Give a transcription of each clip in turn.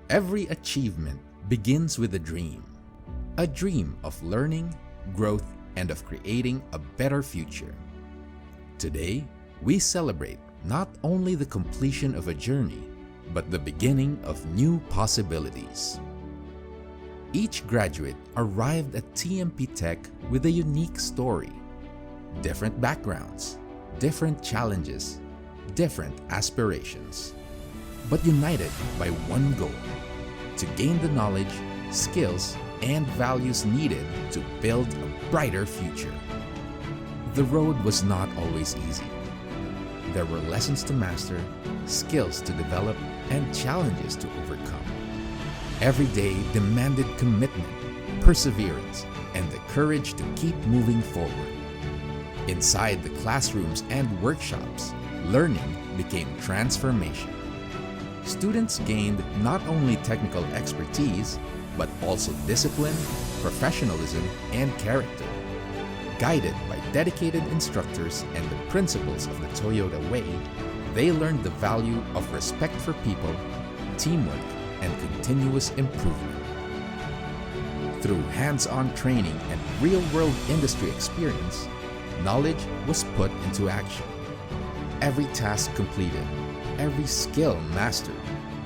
Every achievement begins with a dream of learning, growth, and of creating a better future. Today, we celebrate not only the completion of a journey, but the beginning of new possibilities. Each graduate arrived at TMP Tech with a unique story, different backgrounds, different challenges, different aspirations, but united by one goal: to gain the knowledge, skills, and values needed to build a brighter future. The road was not always easy. There were lessons to master, skills to develop, and challenges to overcome. Every day demanded commitment, perseverance, and the courage to keep moving forward. Inside the classrooms and workshops, learning became transformation. Students gained not only technical expertise, but also discipline, professionalism, and character. Guided by dedicated instructors and the principles of the Toyota Way, they learned the value of respect for people, teamwork, and continuous improvement. Through hands-on training and real-world industry experience, knowledge was put into action. Every task completed, every skill mastered,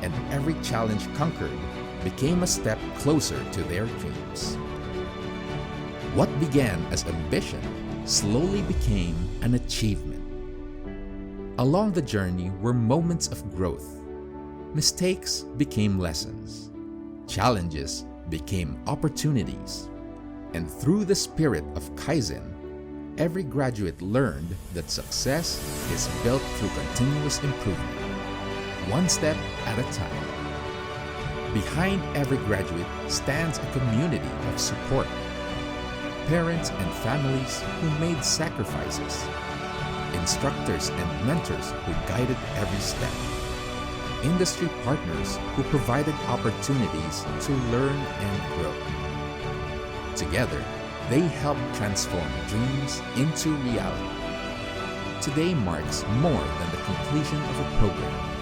and every challenge conquered became a step closer to their dreams. What began as ambition slowly became an achievement. Along the journey were moments of growth. Mistakes became lessons. Challenges became opportunities. And through the spirit of Kaizen, every graduate learned that success is built through continuous improvement, one step at a time. Behind every graduate stands a community of support. Parents and families who made sacrifices. Instructors and mentors who guided every step. Industry partners who provided opportunities to learn and grow. Together, they helped transform dreams into reality. Today marks more than the completion of a program.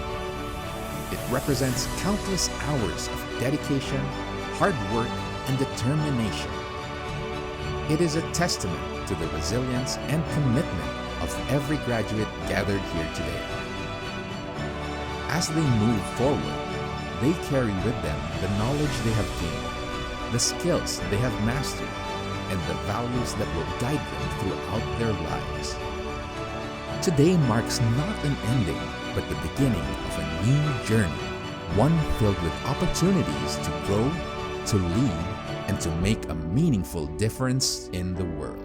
It represents countless hours of dedication, hard work, and determination. It is a testament to the resilience and commitment of every graduate gathered here today. As they move forward, they carry with them the knowledge they have gained, the skills they have mastered, and the values that will guide them throughout their lives. Today marks not an ending, but the beginning of a new journey, one filled with opportunities to grow, to lead, and to make a meaningful difference in the world.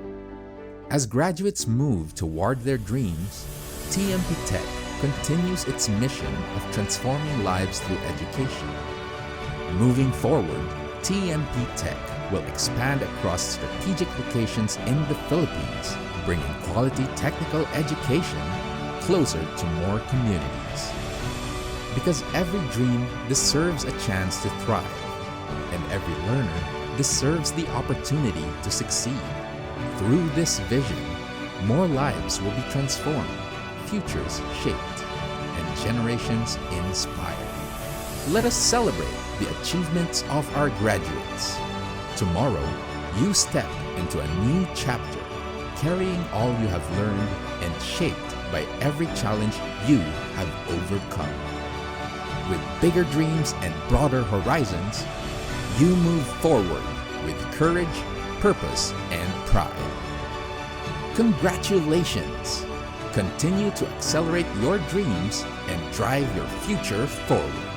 As graduates move toward their dreams, TMP Tech continues its mission of transforming lives through education. Moving forward, TMP Tech will expand across strategic locations in the Philippines, bringing quality technical education closer to more communities. Because every dream deserves a chance to thrive, and every learner deserves the opportunity to succeed. Through this vision, more lives will be transformed, futures shaped, and generations inspired. Let us celebrate the achievements of our graduates. Tomorrow, you step into a new chapter, carrying all you have learned and shaped by every challenge you have overcome. With bigger dreams and broader horizons, you move forward with courage, purpose, and pride. Congratulations! Continue to accelerate your dreams and drive your future forward.